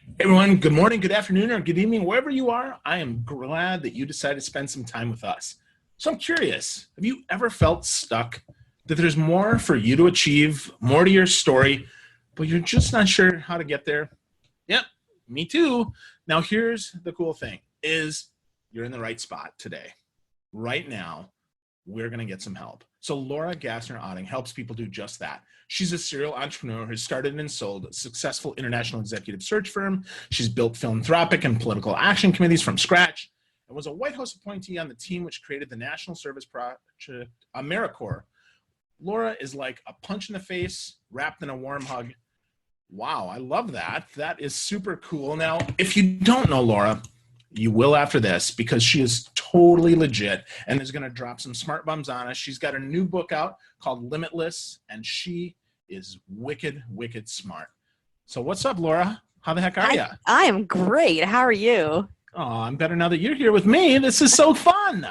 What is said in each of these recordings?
Hey everyone, good morning, good afternoon, or good evening, wherever you are. I am glad that you decided to spend some time with us. So I'm curious, have you ever felt stuck? That there's more for you to achieve, more to your story, but you're just not sure how to get there? Yep, me too. Now here's the cool thing is you're in the right spot today. Right now, we're going to get some help. So Laura Gassner Otting helps people do just that. She's a serial entrepreneur who's started and sold a successful international executive search firm. She's built philanthropic and political action committees from scratch and was a White House appointee on the team which created the National Service Project AmeriCorps. Laura is like a punch in the face wrapped in a warm hug. Wow, I love that. That is super cool. Now, if you don't know Laura, you will after this because she is totally legit and is going to drop some smart bums on us. She's got a new book out called Limitless, and she is wicked, wicked smart. So what's up, Laura? How the heck are you? I am great. How are you? Oh, I'm better now that you're here with me. This is so fun.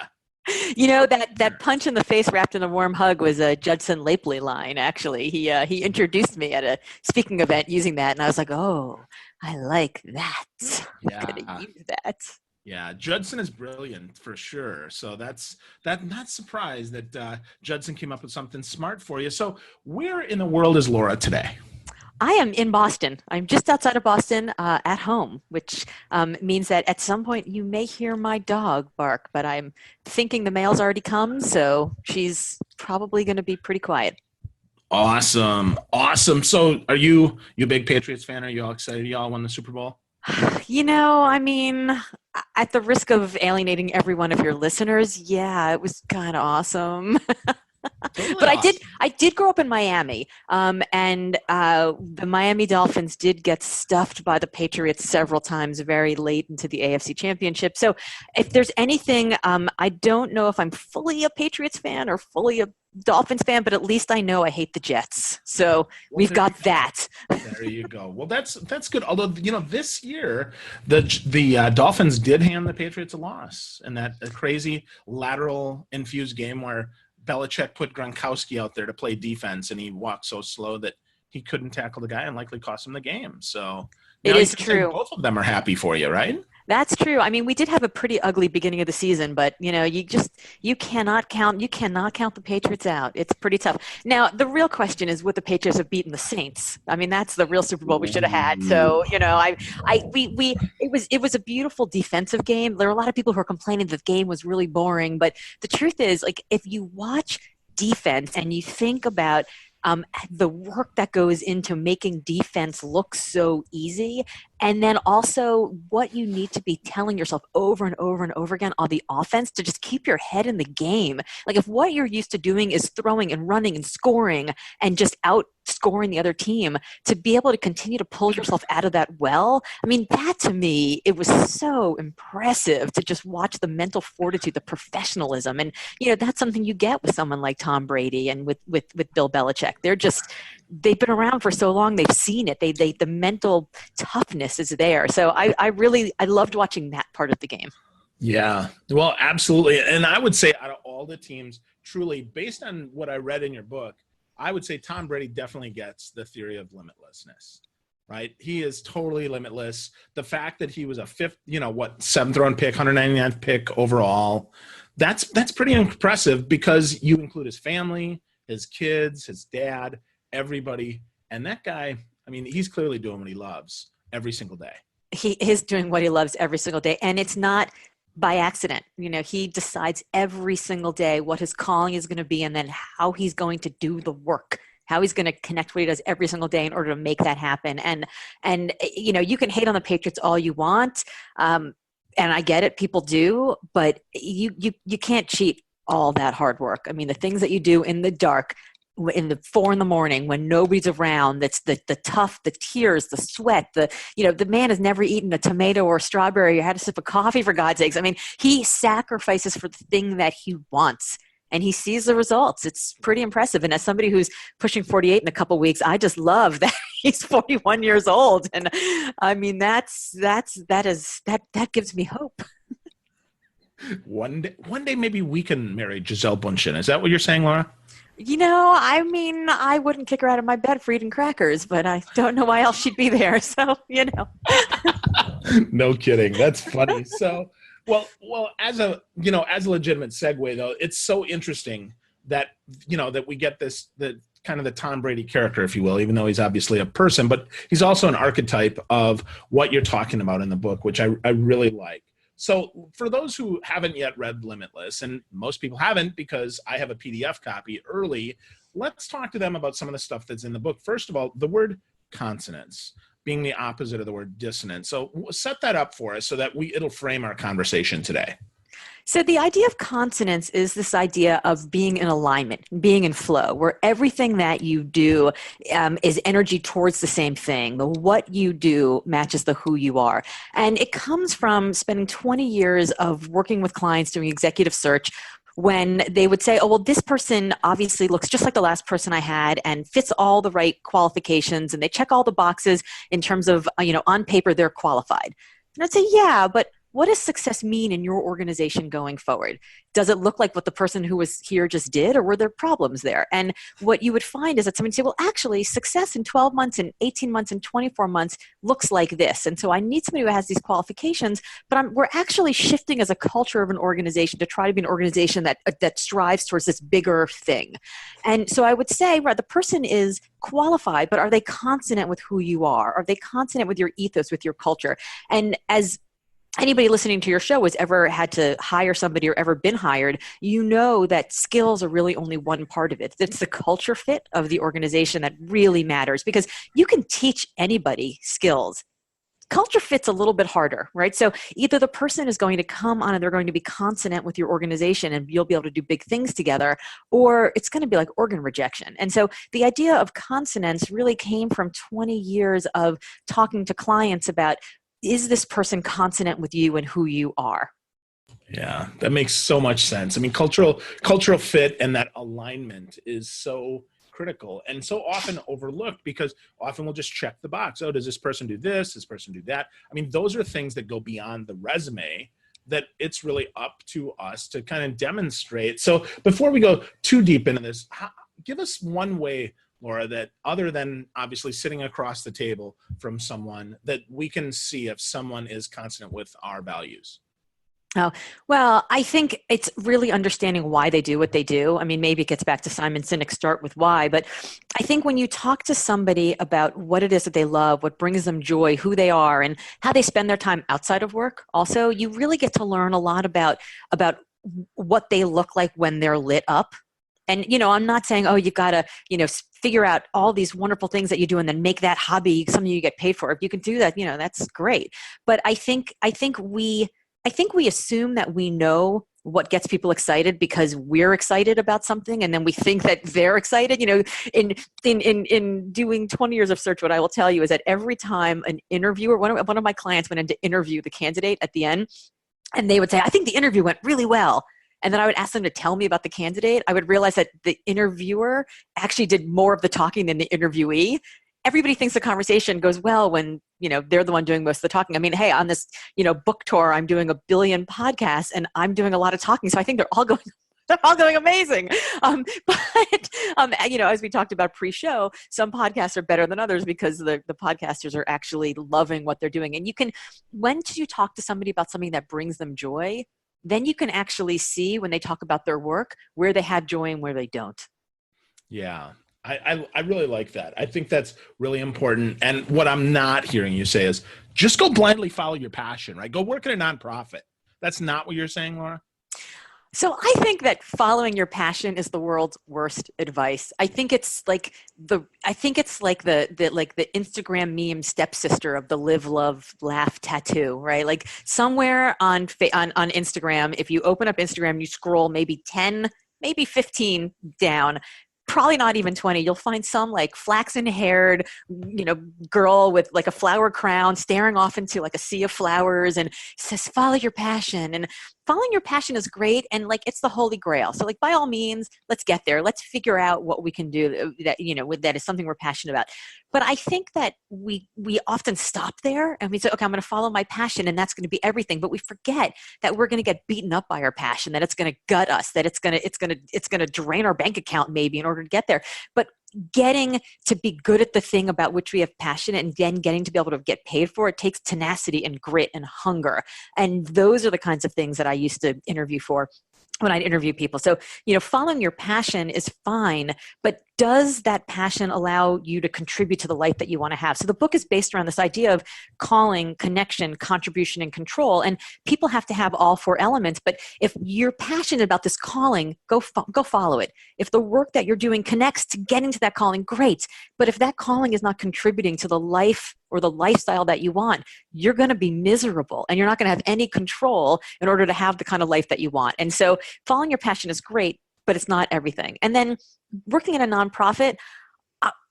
You know, that punch in the face wrapped in a warm hug was a Judson Lapely line, actually. He introduced me at a speaking event using that, and I was like, oh, I like that. Yeah. I'm going to use that. Yeah, Judson is brilliant for sure. So that's not surprised that Judson came up with something smart for you. So where in the world is Laura today? I am in Boston. I'm just outside of Boston at home, which means that at some point you may hear my dog bark, but I'm thinking the mail's already come, so she's probably going to be pretty quiet. Awesome. Awesome. So are you a big Patriots fan? Are you all excited y'all won the Super Bowl? You know, I mean, at the risk of alienating every one of your listeners, yeah, it was kind of awesome. Totally But awesome. I did grow up in Miami, and the Miami Dolphins did get stuffed by the Patriots several times very late into the AFC Championship. So if there's anything, I don't know if I'm fully a Patriots fan or fully a Dolphins fan, but at least I know I hate the Jets. So Well, we've there you got go. that. There you go. Well, that's good. Although this year the Dolphins did hand the Patriots a loss in that crazy lateral infused game where Belichick put Gronkowski out there to play defense, and he walked so slow that he couldn't tackle the guy and likely cost him the game. So It now you is can say true. both of them are happy for you, right? That's true. I mean, we did have a pretty ugly beginning of the season, but you know, you cannot count the Patriots out. It's pretty tough. Now, the real question is would the Patriots have beaten the Saints? I mean, that's the real Super Bowl we should have had. Ooh. So, you know, we it was a beautiful defensive game. There are a lot of people who are complaining that the game was really boring, but the truth is, like, if you watch defense and you think about the work that goes into making defense look so easy. And then also what you need to be telling yourself over and over and over again on the offense to just keep your head in the game. Like if what you're used to doing is throwing and running and scoring and just outscoring the other team, to be able to continue to pull yourself out of that well, I mean, that to me, it was so impressive to just watch the mental fortitude, the professionalism. And, you know, that's something you get with someone like Tom Brady and with Bill Belichick. They've been around for so long, they've seen it. The mental toughness is there. So I loved watching that part of the game. Yeah, well, absolutely. And I would say out of all the teams, truly, based on what I read in your book, I would say Tom Brady definitely gets the theory of limitlessness, right? He is totally limitless. The fact that he was a fifth, seventh round pick, 199th pick overall, that's pretty impressive because you include his family, his kids, his dad, everybody. And that guy, I mean, he's clearly doing what he loves every single day. He is doing what he loves every single day, and it's not by accident. You know, he decides every single day what his calling is going to be and then how he's going to do the work, how he's going to connect what he does every single day in order to make that happen. And you know, you can hate on the Patriots all you want, and I get it, people do, but you can't cheat all that hard work. I mean, the things that you do in the dark, in the 4 a.m. when nobody's around, that's the tough, the tears, the sweat, the man has never eaten a tomato or a strawberry or had a sip of coffee, for God's sakes. I mean, he sacrifices for the thing that he wants and he sees the results. It's pretty impressive. And as somebody who's pushing 48 in a couple of weeks, I just love that he's 41 years old. And I mean, that gives me hope. One day maybe we can marry Giselle Bundchen. Is that what you're saying, Laura? I mean, I wouldn't kick her out of my bed for eating crackers, but I don't know why else she'd be there. So. No kidding. That's funny. So, well, as a legitimate segue though, it's so interesting that that we get the kind of the Tom Brady character, if you will, even though he's obviously a person, but he's also an archetype of what you're talking about in the book, which I really like. So for those who haven't yet read Limitless, and most people haven't because I have a PDF copy early, let's talk to them about some of the stuff that's in the book. First of all, the word consonance being the opposite of the word dissonance. So set that up for us so that it'll frame our conversation today. So the idea of consonance is this idea of being in alignment, being in flow, where everything that you do is energy towards the same thing. The what you do matches the who you are. And it comes from spending 20 years of working with clients doing executive search when they would say, oh, well, this person obviously looks just like the last person I had and fits all the right qualifications and they check all the boxes in terms of, on paper, they're qualified. And I'd say, yeah, but what does success mean in your organization going forward? Does it look like what the person who was here just did, or were there problems there? And what you would find is that somebody would say, well, actually, success in 12 months and 18 months and 24 months looks like this. And so I need somebody who has these qualifications, but we're actually shifting as a culture of an organization to try to be an organization that strives towards this bigger thing. And so I would say, right, the person is qualified, but are they consonant with who you are? Are they consonant with your ethos, with your culture? And as anybody listening to your show has ever had to hire somebody or ever been hired, you know that skills are really only one part of it. It's the culture fit of the organization that really matters, because you can teach anybody skills. Culture fit's a little bit harder, right? So either the person is going to come on and they're going to be consonant with your organization and you'll be able to do big things together, or it's going to be like organ rejection. And so the idea of consonance really came from 20 years of talking to clients about, is this person consonant with you and who you are? Yeah, that makes so much sense. I mean, cultural fit and that alignment is so critical and so often overlooked, because often we'll just check the box. Oh, does this person do this? This person do that? I mean, those are things that go beyond the resume that it's really up to us to kind of demonstrate. So before we go too deep into this, give us one way, Laura, that other than obviously sitting across the table from someone, that we can see if someone is consonant with our values. Oh, well, I think it's really understanding why they do what they do. I mean, maybe it gets back to Simon Sinek's start with why, but I think when you talk to somebody about what it is that they love, what brings them joy, who they are, and how they spend their time outside of work, also, you really get to learn a lot about what they look like when they're lit up. And, I'm not saying, oh, you got to, figure out all these wonderful things that you do and then make that hobby something you get paid for. If you can do that, that's great. But I think we assume that we know what gets people excited because we're excited about something, and then we think that they're excited. In doing 20 years of search, what I will tell you is that every time an interviewer, one of my clients went in to interview the candidate at the end, and they would say, I think the interview went really well. And then I would ask them to tell me about the candidate. I would realize that the interviewer actually did more of the talking than the interviewee. Everybody thinks the conversation goes well when, they're the one doing most of the talking. I mean, hey, on this, book tour, I'm doing 1 billion podcasts and I'm doing a lot of talking. So I think they're all going amazing. But as we talked about pre-show, some podcasts are better than others because the podcasters are actually loving what they're doing. And once you talk to somebody about something that brings them joy, then you can actually see when they talk about their work, where they have joy and where they don't. Yeah. I really like that. I think that's really important. And what I'm not hearing you say is just go blindly follow your passion, right? Go work at a nonprofit. That's not what you're saying, Laura? So I think that following your passion is the world's worst advice. I think it's like the Instagram meme stepsister of the live, love, laugh tattoo, right? Like somewhere on Instagram, if you open up Instagram, you scroll maybe 10, maybe 15 down, probably not even 20, you'll find some like flaxen haired, girl with like a flower crown staring off into like a sea of flowers and says, follow your passion. And following your passion is great, and like it's the holy grail. So like by all means, let's get there. Let's figure out what we can do that, that is something we're passionate about. But I think that we often stop there and we say, okay, I'm going to follow my passion and that's going to be everything. But we forget that we're going to get beaten up by our passion, that it's going to gut us, that it's going to drain our bank account maybe in order to get there. But getting to be good at the thing about which we have passion, and then getting to be able to get paid for it, takes tenacity and grit and hunger. And those are the kinds of things that I used to interview for when I'd interview people. So, following your passion is fine, but does that passion allow you to contribute to the life that you want to have? So the book is based around this idea of calling, connection, contribution, and control. And people have to have all four elements. But if you're passionate about this calling, go follow it. If the work that you're doing connects to getting to that calling, great. But if that calling is not contributing to the life or the lifestyle that you want, you're going to be miserable and you're not going to have any control in order to have the kind of life that you want. And so following your passion is great, but it's not everything. And then working in a nonprofit,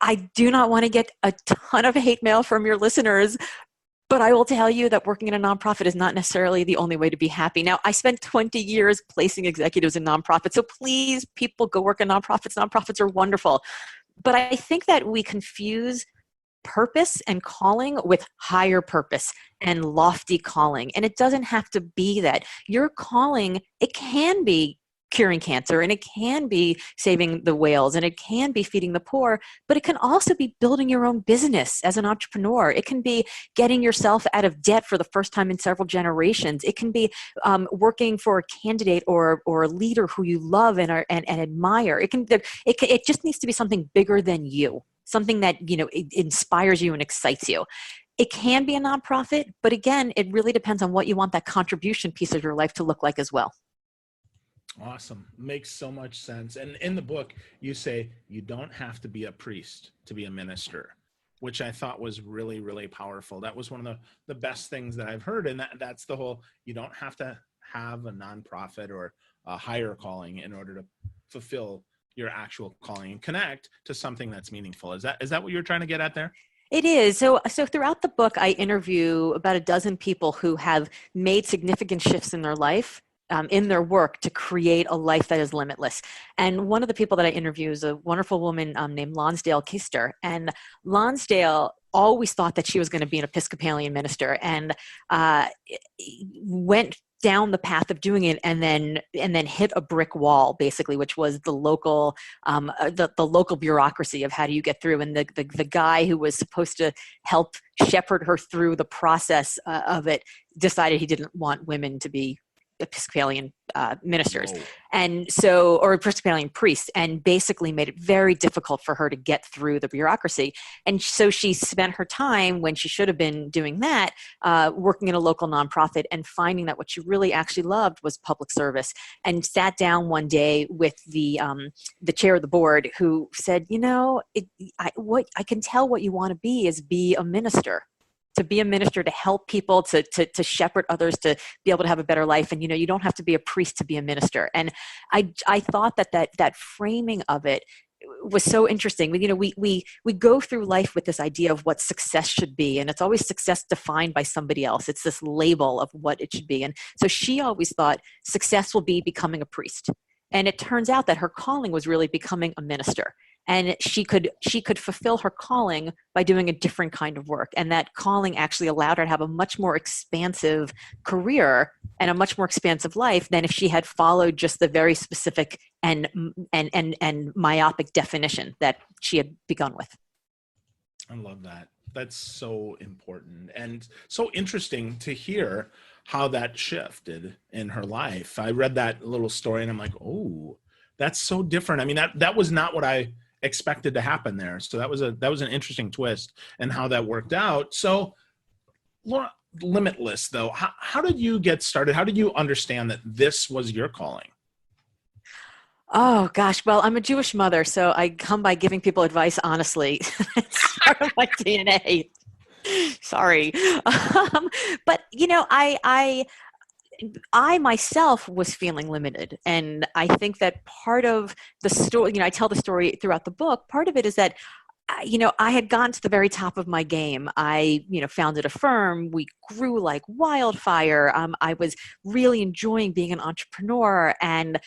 I do not want to get a ton of hate mail from your listeners, but I will tell you that working in a nonprofit is not necessarily the only way to be happy. Now, I spent 20 years placing executives in nonprofits, so please, people, go work in nonprofits. Nonprofits are wonderful. But I think that we confuse purpose and calling with higher purpose and lofty calling. And it doesn't have to be that. Your calling, it can be curing cancer, and it can be saving the whales, and it can be feeding the poor, but it can also be building your own business as an entrepreneur. It can be getting yourself out of debt for the first time in several generations. It can be working for a candidate or a leader who you love and admire. It just needs to be something bigger than you, something that it inspires you and excites you. It can be a nonprofit, but again, it really depends on what you want that contribution piece of your life to look like as well. Awesome. Makes so much sense. And in the book, you say you don't have to be a priest to be a minister, which I thought was really, really powerful. That was one of the best things that I've heard. And that's the whole, you don't have to have a nonprofit or a higher calling in order to fulfill your actual calling and connect to something that's meaningful. Is that what you're trying to get at there? It is. So throughout the book, I interview about a dozen people who have made significant shifts in their life, in their work, to create a life that is limitless. And one of the people that I interview is a wonderful woman named Lonsdale Kister. And Lonsdale always thought that she was going to be an Episcopalian minister, and went down the path of doing it, and then hit a brick wall, basically, which was the local the local bureaucracy of how do you get through. And the guy who was supposed to help shepherd her through the process of it decided he didn't want women to be Episcopalian ministers. Whoa. And so, or Episcopalian priests, and basically made it very difficult for her to get through the bureaucracy. And so she spent her time, when she should have been doing that, working in a local nonprofit, and finding that what she really actually loved was public service. And sat down one day with the chair of the board, who said, I can tell what you want to be a minister. To be a minister, to help people, to shepherd others, to be able to have a better life. And, you don't have to be a priest to be a minister. And I thought that framing of it was so interesting. We go through life with this idea of what success should be. And it's always success defined by somebody else. It's this label of what it should be. And so she always thought success will be becoming a priest. And it turns out that her calling was really becoming a minister. And she could fulfill her calling by doing a different kind of work. And that calling actually allowed her to have a much more expansive career and a much more expansive life than if she had followed just the very specific and myopic definition that she had begun with. I love that. That's so important and so interesting to hear how that shifted in her life. I read that little story and I'm like, oh, that's so different. I mean, that was not what I expected to happen there. So that was an interesting twist and how that worked out. So Laura, Limitless though, how did you get started? How did you understand that this was your calling? Oh gosh, well, I'm a Jewish mother, so I come by giving people advice honestly. It's part of my DNA. Sorry. But I myself was feeling limited. And I think that part of the story, I tell the story throughout the book, part of it is that I had gotten to the very top of my game. I, founded a firm. We grew like wildfire. I was really enjoying being an entrepreneur and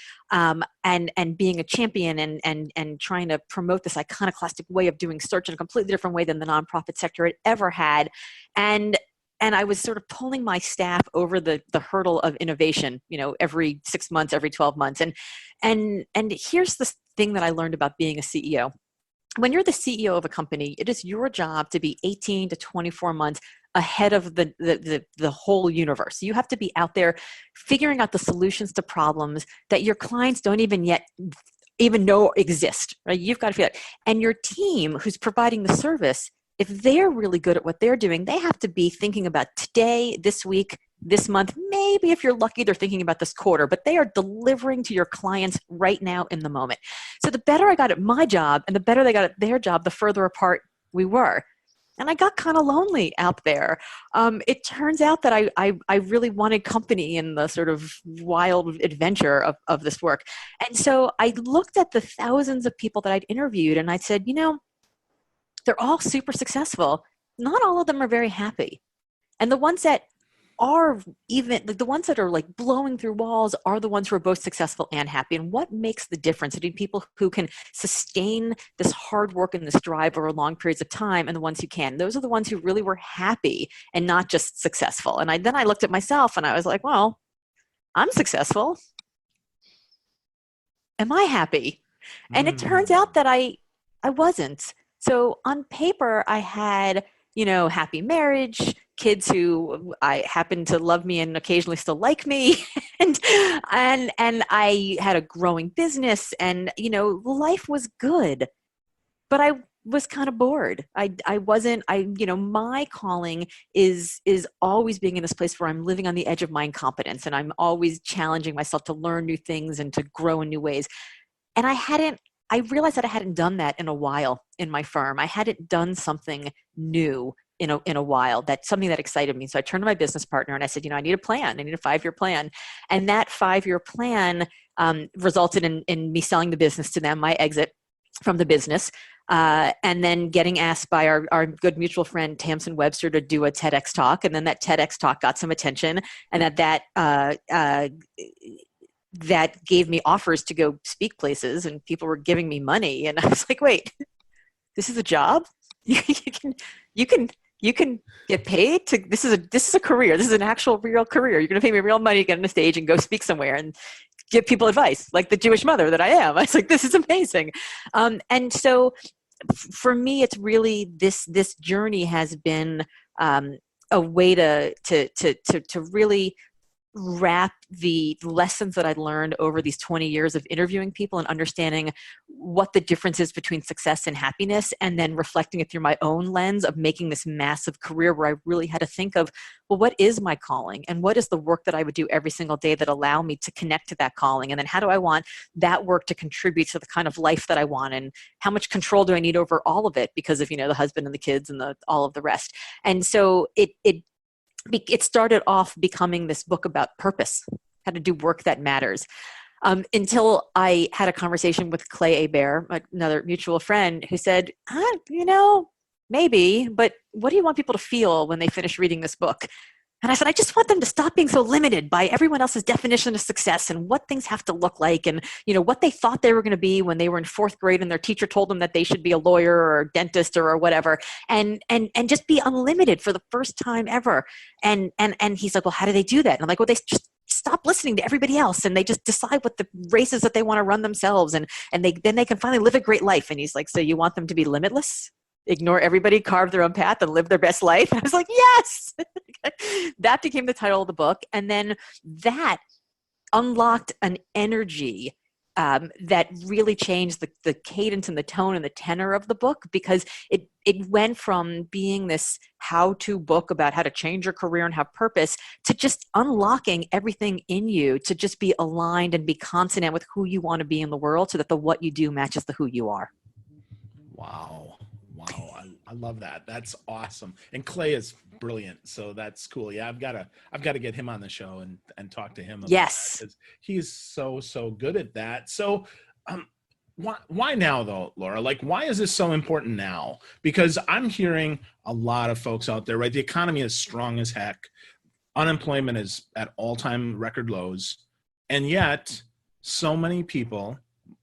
being a champion and trying to promote this iconoclastic way of doing search in a completely different way than the nonprofit sector had ever had. And I was sort of pulling my staff over the hurdle of innovation, every 6 months, every 12 months. And here's the thing that I learned about being a CEO. When you're the CEO of a company, it is your job to be 18 to 24 months ahead of the whole universe. You have to be out there figuring out the solutions to problems that your clients don't even know exist, right? You've got to figure out. And your team who's providing the service, if they're really good at what they're doing, they have to be thinking about today, this week, this month, maybe if you're lucky, they're thinking about this quarter, but they are delivering to your clients right now in the moment. So the better I got at my job and the better they got at their job, the further apart we were. And I got kind of lonely out there. It turns out that I really wanted company in the sort of wild adventure of this work. And so I looked at the thousands of people that I'd interviewed and I said, they're all super successful. Not all of them are very happy. And the ones that are even like the ones that are like blowing through walls are the ones who are both successful and happy. And what makes the difference between people who can sustain this hard work and this drive over long periods of time and the ones who can? Those are the ones who really were happy and not just successful. And then I looked at myself and I was like, well, I'm successful. Am I happy? And it turns out that I wasn't. So on paper, I had, happy marriage, kids who I happen to love me and occasionally still like me, and I had a growing business, and life was good, but I was kind of bored. I wasn't. My calling is always being in this place where I'm living on the edge of my incompetence, and I'm always challenging myself to learn new things and to grow in new ways, and I realized that I hadn't done that in a while in my firm. I hadn't done something new in a while, something that excited me. So I turned to my business partner and I said, I need a plan. I need a 5-year plan. And that 5-year plan resulted in me selling the business to them, my exit from the business, and then getting asked by our good mutual friend Tamsin Webster to do a TEDx talk. And then that TEDx talk got some attention, and that gave me offers to go speak places, and people were giving me money. And I was like, wait, this is a job? You can get paid to, this is a career. This is an actual real career. You're going to pay me real money to get on a stage and go speak somewhere and give people advice like the Jewish mother that I am. I was like, this is amazing. And so for me, it's really this journey has been a way to really wrap the lessons that I learned over these 20 years of interviewing people and understanding what the difference is between success and happiness, and then reflecting it through my own lens of making this massive career where I really had to think of, well, what is my calling and what is the work that I would do every single day that allow me to connect to that calling? And then how do I want that work to contribute to the kind of life that I want? And how much control do I need over all of it because of, the husband and the kids and all of the rest? And so it started off becoming this book about purpose, how to do work that matters. Until I had a conversation with Clay Hebert, another mutual friend, who said, maybe, but what do you want people to feel when they finish reading this book? And I said, I just want them to stop being so limited by everyone else's definition of success and what things have to look like and, what they thought they were going to be when they were in 4th grade and their teacher told them that they should be a lawyer or a dentist or whatever, and just be unlimited for the first time ever. And he's like, well, how do they do that? And I'm like, well, they just stop listening to everybody else and they just decide what the races that they want to run themselves, and then they can finally live a great life. And he's like, so you want them to be limitless? Ignore everybody, carve their own path, and live their best life? And I was like, yes! That became the title of the book. And then that unlocked an energy that really changed the cadence and the tone and the tenor of the book, because it went from being this how-to book about how to change your career and have purpose to just unlocking everything in you to just be aligned and be consonant with who you want to be in the world, so that the what you do matches the who you are. Wow. I love that. That's awesome. And Clay is brilliant. So that's cool. Yeah. I've got to get him on the show and talk to him about yes. that, 'cause he's so good at that. So, why now though, Laura? Like, why is this so important now? Because I'm hearing a lot of folks out there, right? The economy is strong as heck. Unemployment is at all-time record lows. And yet so many people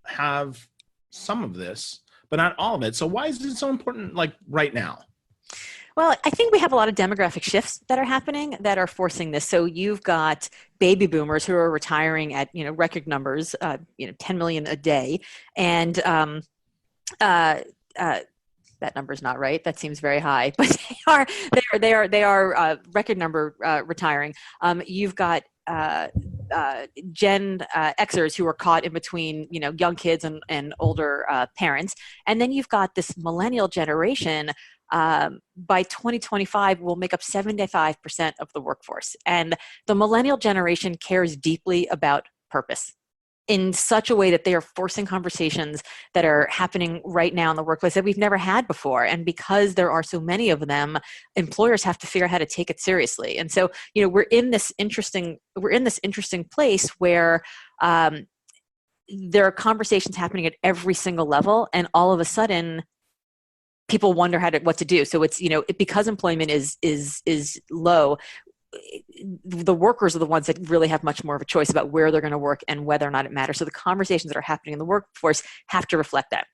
have some of this, but not all of it. So why is it so important, like right now? Well, I think we have a lot of demographic shifts that are happening that are forcing this. So you've got baby boomers who are retiring at record numbers, 10 million a day, and uh, that number's not right. That seems very high, but they are record number retiring. You've got Gen Xers who are caught in between, young kids and older parents, and then you've got this millennial generation. By 2025 will make up 75% of the workforce. And the millennial generation cares deeply about purpose in such a way that they are forcing conversations that are happening right now in the workplace that we've never had before. And because there are so many of them, employers have to figure out how to take it seriously. And so, we're in this interesting place where there are conversations happening at every single level, and all of a sudden people wonder what to do. So it's, because employment is low, the workers are the ones that really have much more of a choice about where they're going to work and whether or not it matters. So the conversations that are happening in the workforce have to reflect that.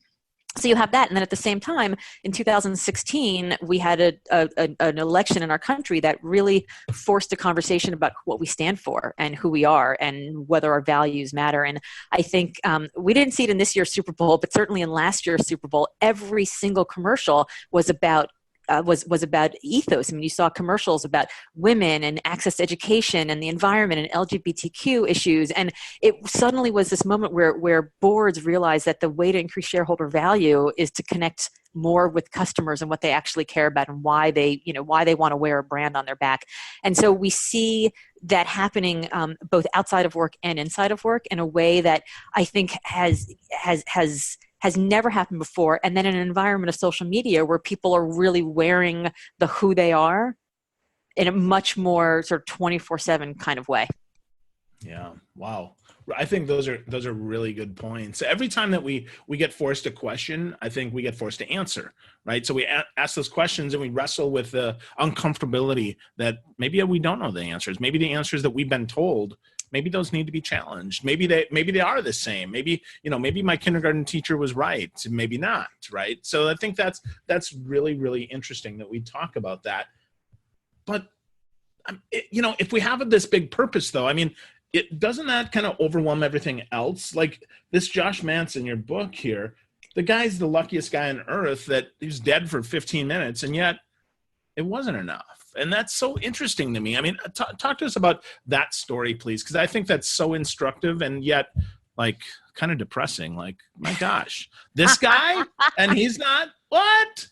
So you have that. And then at the same time, in 2016, we had an election in our country that really forced a conversation about what we stand for and who we are and whether our values matter. And I think we didn't see it in this year's Super Bowl, but certainly in last year's Super Bowl, every single commercial was about ethos. I mean, you saw commercials about women and access to education and the environment and LGBTQ issues. And it suddenly was this moment where boards realized that the way to increase shareholder value is to connect more with customers and what they actually care about and why they want to wear a brand on their back. And so we see that happening both outside of work and inside of work in a way that I think has never happened before. And then in an environment of social media where people are really wearing the who they are in a much more sort of 24/7 kind of way. Yeah. Wow. I think those are really good points. Every time that we get forced a question, I think we get forced to answer, right? So we ask those questions and we wrestle with the uncomfortability that maybe we don't know the answers. Maybe the answers that we've been told, maybe those need to be challenged. Maybe they are the same. Maybe my kindergarten teacher was right. Maybe not, right? So I think that's really, really interesting that we talk about that. But if we have this big purpose, though, I mean, it doesn't that kind of overwhelm everything else? Like this Josh Manson in your book here, the guy's the luckiest guy on earth that he's dead for 15 minutes, and yet it wasn't enough. And that's so interesting to me. I mean, talk to us about that story, please, because I think that's so instructive and yet like kind of depressing. Like, my gosh, this guy and he's not? What?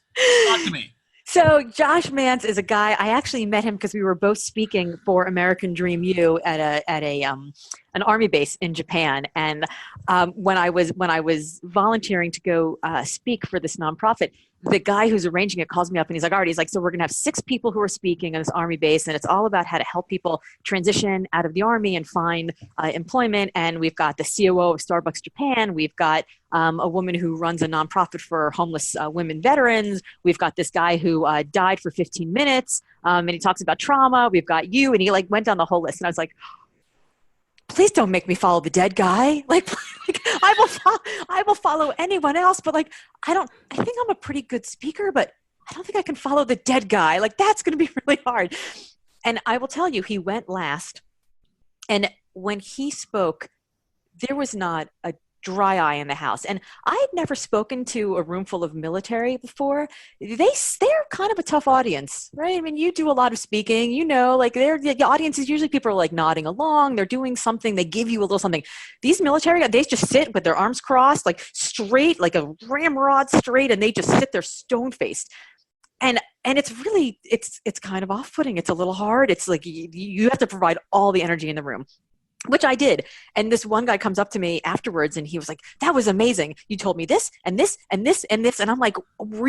Talk to me. So Josh Mance is a guy. I actually met him because we were both speaking for American Dream U at an army base in Japan. And when I was volunteering to go speak for this nonprofit, the guy who's arranging it calls me up and he's like, so we're going to have 6 people who are speaking on this army base, and it's all about how to help people transition out of the army and find employment. And we've got the COO of Starbucks Japan. We've got a woman who runs a nonprofit for homeless women veterans. We've got this guy who died for 15 minutes, and he talks about trauma. We've got you, and he went down the whole list. And I was like, please don't make me follow the dead guy. Like I will follow anyone else, but I think I'm a pretty good speaker, but I don't think I can follow the dead guy. Like, that's going to be really hard. And I will tell you, he went last. And when he spoke, there was not a dry eye in the house. And I had never spoken to a room full of military before. They're kind of a tough audience, right? I mean, you do a lot of speaking, the audience is usually people are nodding along, they're doing something, they give you a little something. These military guys, they just sit with their arms crossed, straight, like a ramrod straight, and they just sit there stone-faced. And it's really, it's kind of off-putting. It's a little hard. It's like you have to provide all the energy in the room, which I did. And this one guy comes up to me afterwards and he was like, that was amazing. You told me this and this and this and this. And I'm like,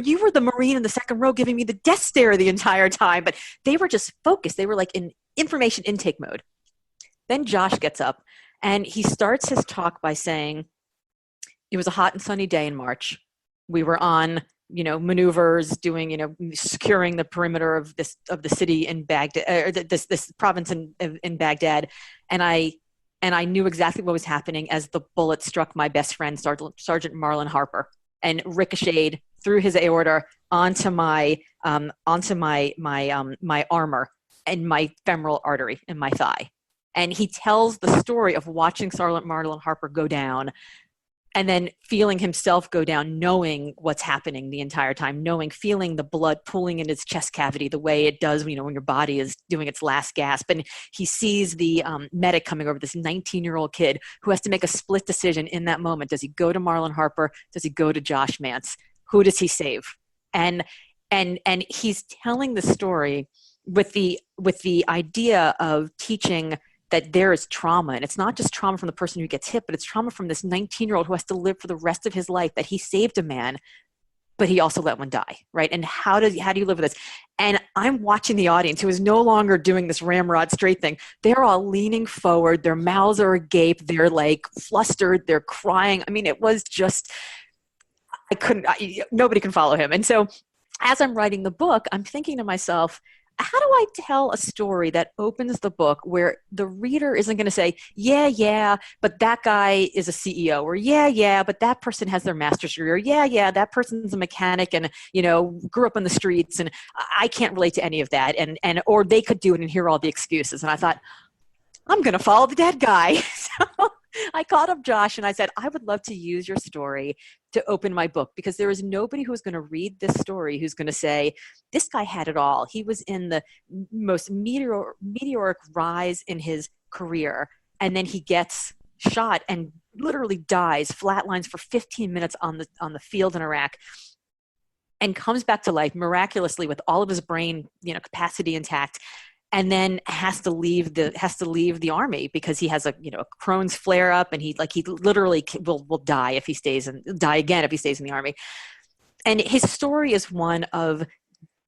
you were the Marine in the second row giving me the death stare the entire time. But they were just focused. They were in information intake mode. Then Josh gets up and he starts his talk by saying, It was a hot and sunny day in March. We were on, maneuvers, doing, securing the perimeter of the city in Baghdad, or this province in Baghdad, and I knew exactly what was happening as the bullet struck my best friend, Sergeant Marlon Harper, and ricocheted through his aorta onto my armor and my femoral artery in my thigh. And he tells the story of watching Sergeant Marlon Harper go down and then feeling himself go down, knowing what's happening the entire time, feeling the blood pooling in his chest cavity the way it does, when your body is doing its last gasp. And he sees the medic coming over, this 19-year-old kid who has to make a split decision in that moment. Does he go to Marlon Harper? Does he go to Josh Mance? Who does he save? And he's telling the story with the idea of teaching that there is trauma, and it's not just trauma from the person who gets hit, but it's trauma from this 19-year-old who has to live for the rest of his life, that he saved a man, but he also let one die, right? And how do you live with this? And I'm watching the audience, who is no longer doing this ramrod straight thing. They're all leaning forward, their mouths are agape, they're like flustered, they're crying. I mean, it was just, nobody can follow him. And so as I'm writing the book, I'm thinking to myself, how do I tell a story that opens the book where the reader isn't going to say, yeah, but that guy is a CEO, or yeah, but that person has their master's degree, or yeah, that person's a mechanic and, grew up on the streets, and I can't relate to any of that. Or they could do it and hear all the excuses. And I thought, I'm going to follow the dead guy. So I called up Josh and I said, I would love to use your story to open my book, because there is nobody who's going to read this story who's going to say, this guy had it all. He was in the most meteoric rise in his career, and then he gets shot and literally dies, flatlines for 15 minutes on the field in Iraq, and comes back to life miraculously with all of his brain, capacity intact. And then has to leave the army because he has a Crohn's flare up, and he literally will die if he die again if he stays in the army. And his story is one of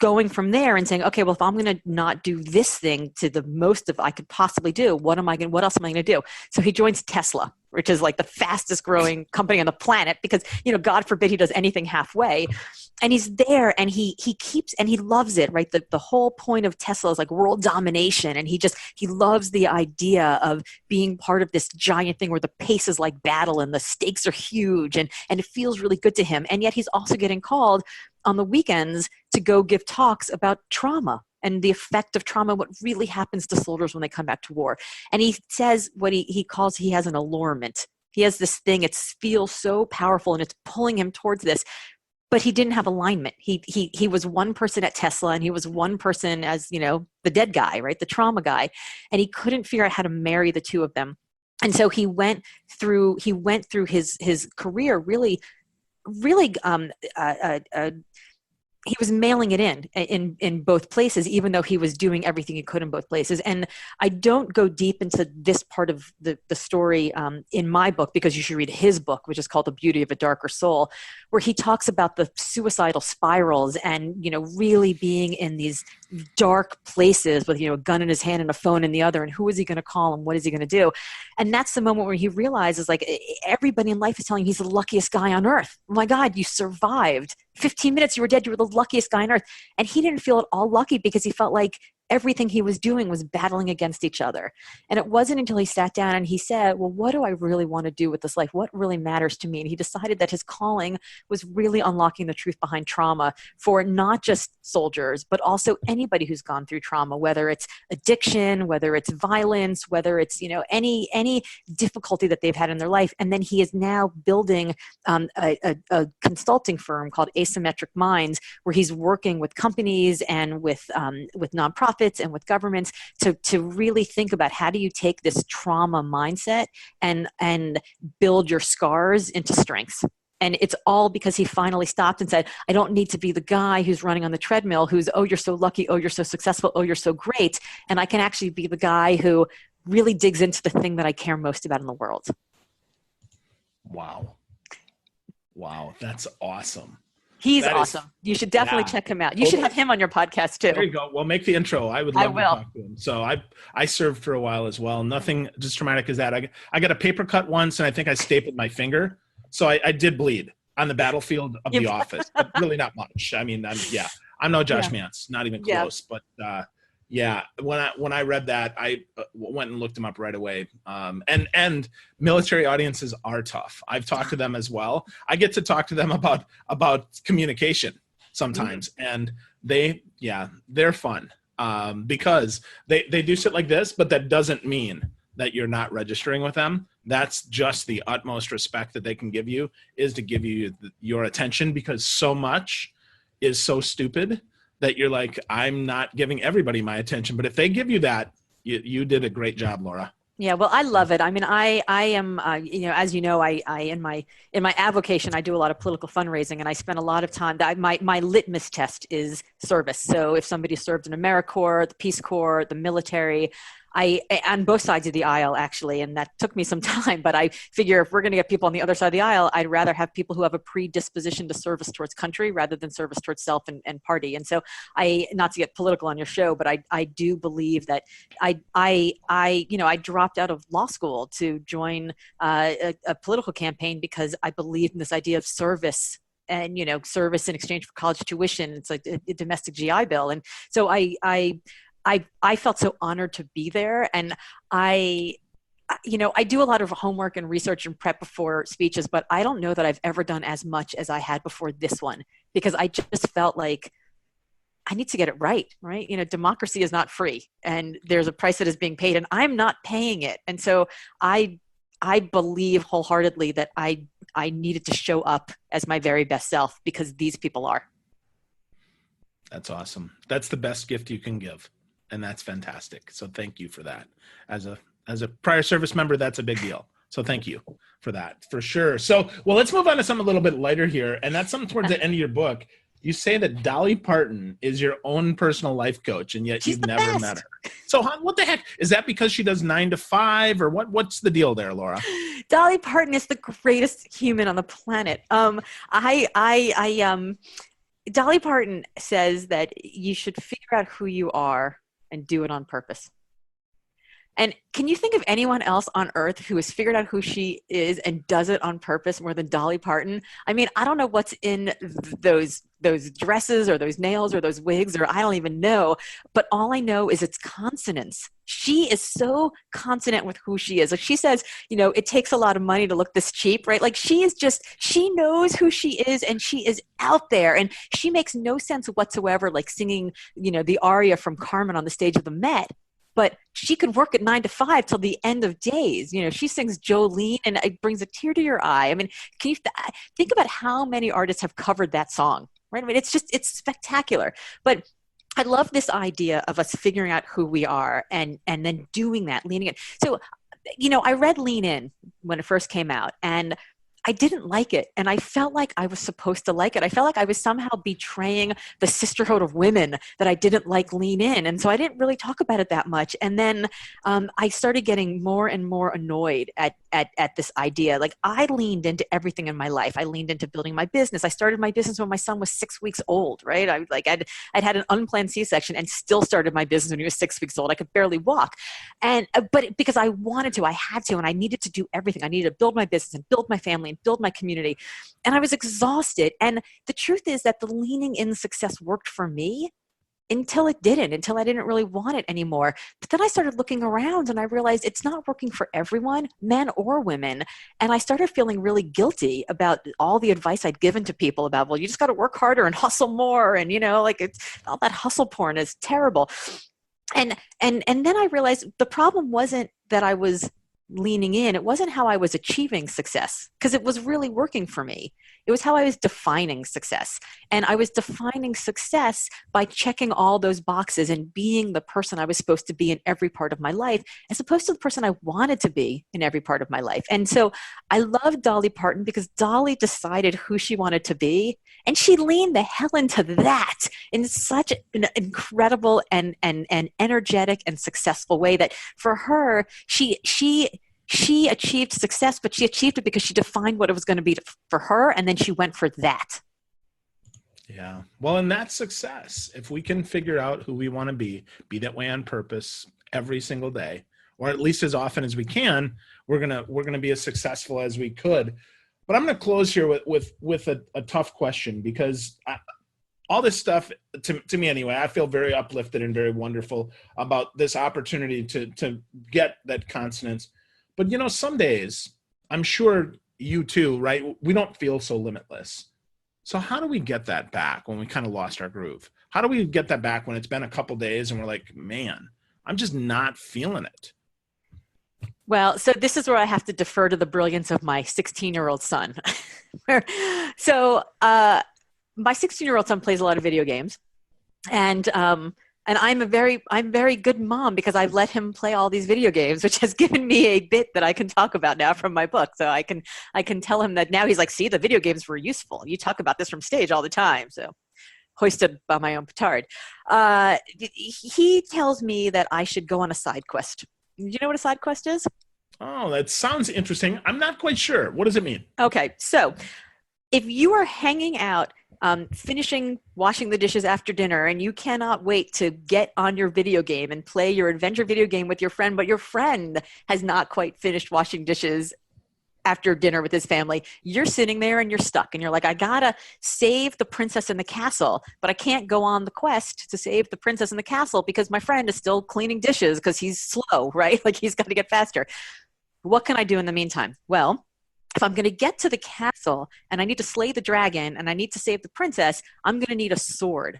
going from there and saying, okay, well, if I'm going to not do this thing to the most of I could possibly do, what else am I going to do? So he joins Tesla, which is like the fastest growing company on the planet, because, God forbid he does anything halfway. And he's there, and he keeps, and he loves it, right? The whole point of Tesla is like world domination. And he loves the idea of being part of this giant thing where the pace is like battle and the stakes are huge, and it feels really good to him. And yet he's also getting called on the weekends to go give talks about trauma and the effect of trauma, what really happens to soldiers when they come back to war. And he says what he calls, he has an allurement. He has this thing, it feels so powerful and it's pulling him towards this. But he didn't have alignment. He was one person at Tesla, and he was one person as, the dead guy, right? The trauma guy. And he couldn't figure out how to marry the two of them. And so he went through his career really he was mailing it in both places, even though he was doing everything he could in both places. And I don't go deep into this part of the story in my book, because you should read his book, which is called The Beauty of a Darker Soul, where he talks about the suicidal spirals and, really being in these dark places with, a gun in his hand and a phone in the other, and who is he going to call and what is he going to do? And that's the moment where he realizes, like, everybody in life is telling him he's the luckiest guy on earth. Oh my God, you survived. 15 minutes, you were dead. You were the luckiest guy on earth. And he didn't feel at all lucky, because he felt like everything he was doing was battling against each other. And it wasn't until he sat down and he said, well, what do I really want to do with this life? What really matters to me? And he decided that his calling was really unlocking the truth behind trauma for not just soldiers, but also anybody who's gone through trauma, whether it's addiction, whether it's violence, whether it's, any difficulty that they've had in their life. And then he is now building a consulting firm called Asymmetric Minds, where he's working with companies and with nonprofits and with governments to really think about, how do you take this trauma mindset and build your scars into strengths. And it's all because he finally stopped and said, I don't need to be the guy who's running on the treadmill who's, oh, you're so lucky, oh, you're so successful, oh, you're so great. And I can actually be the guy who really digs into the thing that I care most about in the world. Wow, that's awesome. He's awesome. You should definitely check him out. You should have him on your podcast too. There you go. Well, make the intro. I would love to talk to him. So I served for a while as well. Nothing just traumatic as that. I got a paper cut once, and I think I stapled my finger. So I did bleed on the battlefield of The Office, but really not much. I mean, I'm no Josh Mance, not even close. But when I read that, I went and looked him up right away. And military audiences are tough. I've talked to them as well. I get to talk to them about communication sometimes, and they're fun because they do shit like this, but that doesn't mean that you're not registering with them. That's just the utmost respect that they can give you, is to give you your attention, because so much is so stupid that you're like, I'm not giving everybody my attention. But if they give you that, you did a great job, Laura. Yeah, well, I love it. I mean, I am, as you know, I in my avocation, I do a lot of political fundraising, and I spend a lot of time. My litmus test is service. So if somebody served in AmeriCorps, the Peace Corps, the military, on both sides of the aisle, actually, and that took me some time, but I figure if we're going to get people on the other side of the aisle, I'd rather have people who have a predisposition to service towards country rather than service towards self and party. And so not to get political on your show, but I do believe that I dropped out of law school to join a political campaign because I believed in this idea of service. And, service in exchange for college tuition. It's like a domestic GI Bill. And so I felt so honored to be there. And I do a lot of homework and research and prep before speeches, but I don't know that I've ever done as much as I had before this one, because I just felt like I need to get it right? Democracy is not free, and there's a price that is being paid, and I'm not paying it. And so I believe wholeheartedly that I needed to show up as my very best self, because these people are. That's awesome. That's the best gift you can give. And that's fantastic. So thank you for that. As a prior service member, that's a big deal. So thank you for that, for sure. So, well, let's move on to something a little bit lighter here. And that's something towards the end of your book. You say that Dolly Parton is your own personal life coach, and yet you've never met her. So what the heck? Is that because she does 9 to 5, or what's the deal there, Laura? Dolly Parton is the greatest human on the planet. Dolly Parton says that you should figure out who you are and do it on purpose. And can you think of anyone else on earth who has figured out who she is and does it on purpose more than Dolly Parton? I mean, I don't know what's in those dresses or those nails or those wigs, or I don't even know, but all I know is it's consonance. She is so consonant with who she is. Like she says, it takes a lot of money to look this cheap, right? Like she knows who she is, and she is out there, and she makes no sense whatsoever, like singing, the aria from Carmen on the stage of the Met. But she could work at 9 to 5 till the end of days. She sings Jolene, and it brings a tear to your eye. I mean, can you think about how many artists have covered that song, right? I mean, it's spectacular. But I love this idea of us figuring out who we are and then doing that, leaning in. So, I read Lean In when it first came out, and I didn't like it, and I felt like I was supposed to like it. I felt like I was somehow betraying the sisterhood of women that I didn't like Lean In, and so I didn't really talk about it that much. And then I started getting more and more annoyed at this idea. Like I leaned into everything in my life. I leaned into building my business. I started my business when my son was 6 weeks old, right? I'd had an unplanned C-section and still started my business when he was 6 weeks old. I could barely walk, but because I wanted to, I had to, and I needed to do everything. I needed to build my business and build my family and build my community. And I was exhausted. And the truth is that the leaning in success worked for me until it didn't, until I didn't really want it anymore. But then I started looking around, and I realized it's not working for everyone, men or women. And I started feeling really guilty about all the advice I'd given to people about, well, you just got to work harder and hustle more. And, it's all that hustle porn is terrible. And then I realized the problem wasn't that I was leaning in. It wasn't how I was achieving success, because it was really working for me. It was how I was defining success. And I was defining success by checking all those boxes and being the person I was supposed to be in every part of my life, as opposed to the person I wanted to be in every part of my life. And so I love Dolly Parton because Dolly decided who she wanted to be, and she leaned the hell into that in such an incredible and energetic and successful way that for her, she achieved success, but she achieved it because she defined what it was going to be for her, and then she went for that. Yeah. Well, and that's success. If we can figure out who we want to be that way on purpose every single day, or at least as often as we can, we're gonna be as successful as we could. But I'm going to close here with a tough question, because all this stuff, to me anyway, I feel very uplifted and very wonderful about this opportunity to get that consonance. But, some days, I'm sure you too, right? We don't feel so limitless. So how do we get that back when we kind of lost our groove? How do we get that back when it's been a couple days and we're like, man, I'm just not feeling it? Well, so this is where I have to defer to the brilliance of my 16-year-old son. My 16-year-old son plays a lot of video games, and I'm very good mom, because I've let him play all these video games, which has given me a bit that I can talk about now from my book. So I can tell him that now. He's like, see, the video games were useful. You talk about this from stage all the time. So hoisted by my own petard. He tells me that I should go on a side quest. Do you know what a side quest is? Oh, that sounds interesting. I'm not quite sure. What does it mean? Okay, so if you are hanging out, finishing washing the dishes after dinner, and you cannot wait to get on your video game and play your adventure video game with your friend, but your friend has not quite finished washing dishes after dinner with his family, you're sitting there and you're stuck, and you're like, I gotta save the princess in the castle, but I can't go on the quest to save the princess in the castle because my friend is still cleaning dishes because he's slow, right? Like, he's got to get faster. What can I do in the meantime? Well, if I'm going to get to the castle and I need to slay the dragon and I need to save the princess, I'm going to need a sword,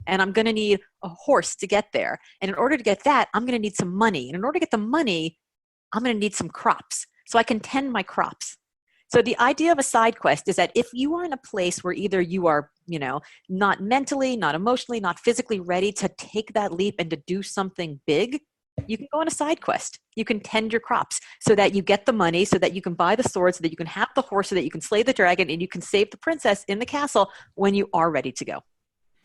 and I'm going to need a horse to get there. And in order to get that, I'm going to need some money. And in order to get the money, I'm going to need some crops so I can tend my crops. So the idea of a side quest is that if you are in a place where either you are, not mentally, not emotionally, not physically ready to take that leap and to do something big, you can go on a side quest. You can tend your crops so that you get the money, so that you can buy the sword, so that you can have the horse, so that you can slay the dragon, and you can save the princess in the castle when you are ready to go.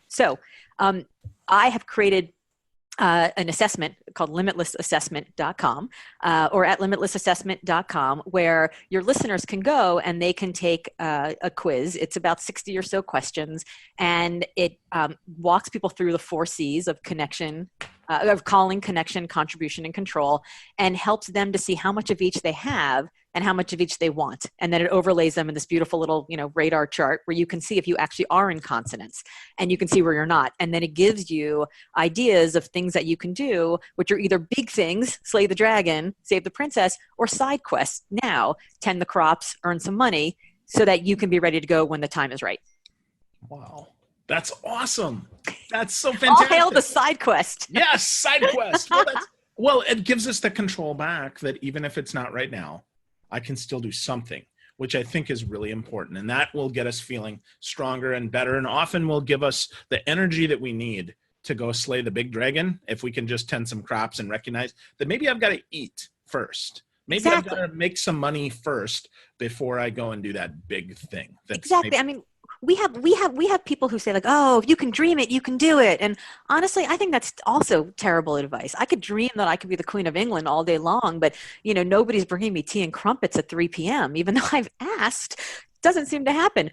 So I have created an assessment called limitlessassessment.com or at limitlessassessment.com, where your listeners can go and they can take a quiz. It's about 60 or so questions, and it walks people through the 4 C's of connection, of calling, connection, contribution, and control, and helps them to see how much of each they have and how much of each they want. And then it overlays them in this beautiful little, radar chart where you can see if you actually are in consonance, and you can see where you're not. And then it gives you ideas of things that you can do, which are either big things, slay the dragon, save the princess, or side quests. Now, tend the crops, earn some money, so that you can be ready to go when the time is right. Wow. That's awesome. That's so fantastic. All hail the side quest. Yes, side quest. Well, it gives us the control back that even if it's not right now, I can still do something, which I think is really important. And that will get us feeling stronger and better, and often will give us the energy that we need to go slay the big dragon if we can just tend some crops and recognize that maybe I've got to eat first. Maybe exactly. I've got to make some money first before I go and do that big thing. Exactly. I mean, we have people who say, like, oh, if you can dream it, you can do it. And honestly, I think that's also terrible advice. I could dream that I could be the Queen of England all day long, but nobody's bringing me tea and crumpets at 3 p.m. Even though I've asked, doesn't seem to happen.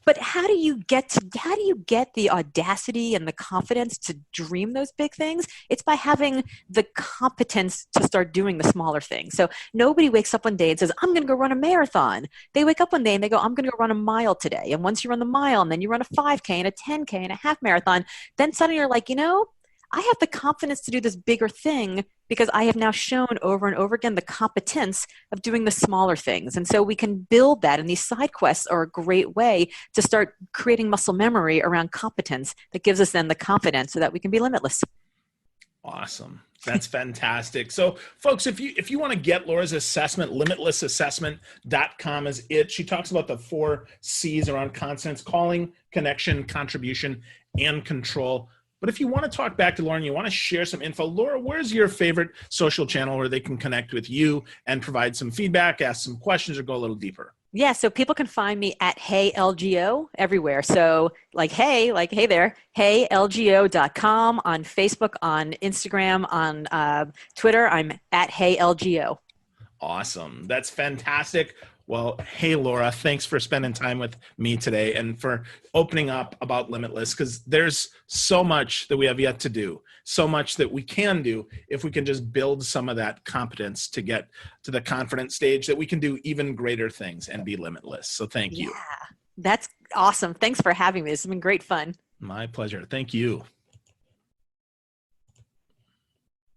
But how do you get the audacity and the confidence to dream those big things? It's by having the competence to start doing the smaller things. So nobody wakes up one day and says, I'm going to go run a marathon. They wake up one day and they go, I'm going to go run a mile today. And once you run the mile, and then you run a 5K and a 10K and a half marathon, then suddenly you're like, I have the confidence to do this bigger thing because I have now shown over and over again the competence of doing the smaller things. And so we can build that, and these side quests are a great way to start creating muscle memory around competence that gives us then the confidence so that we can be limitless. Awesome. That's fantastic. So folks, if you want to get Laura's assessment, limitlessassessment.com is it. She talks about the 4 C's around consonants: calling, connection, contribution, and control. But if you want to talk back to Laura and you want to share some info, Laura, where's your favorite social channel where they can connect with you and provide some feedback, ask some questions, or go a little deeper? Yeah, so people can find me at Hey LGO everywhere. So like hey there, heylgo.com, on Facebook, on Instagram, on Twitter, I'm at Hey LGO. Awesome. That's fantastic. Well, hey, Laura, thanks for spending time with me today and for opening up about Limitless, because there's so much that we have yet to do, so much that we can do if we can just build some of that competence to get to the confident stage that we can do even greater things and be limitless. So thank you. Yeah, that's awesome. Thanks for having me. This has been great fun. My pleasure. Thank you.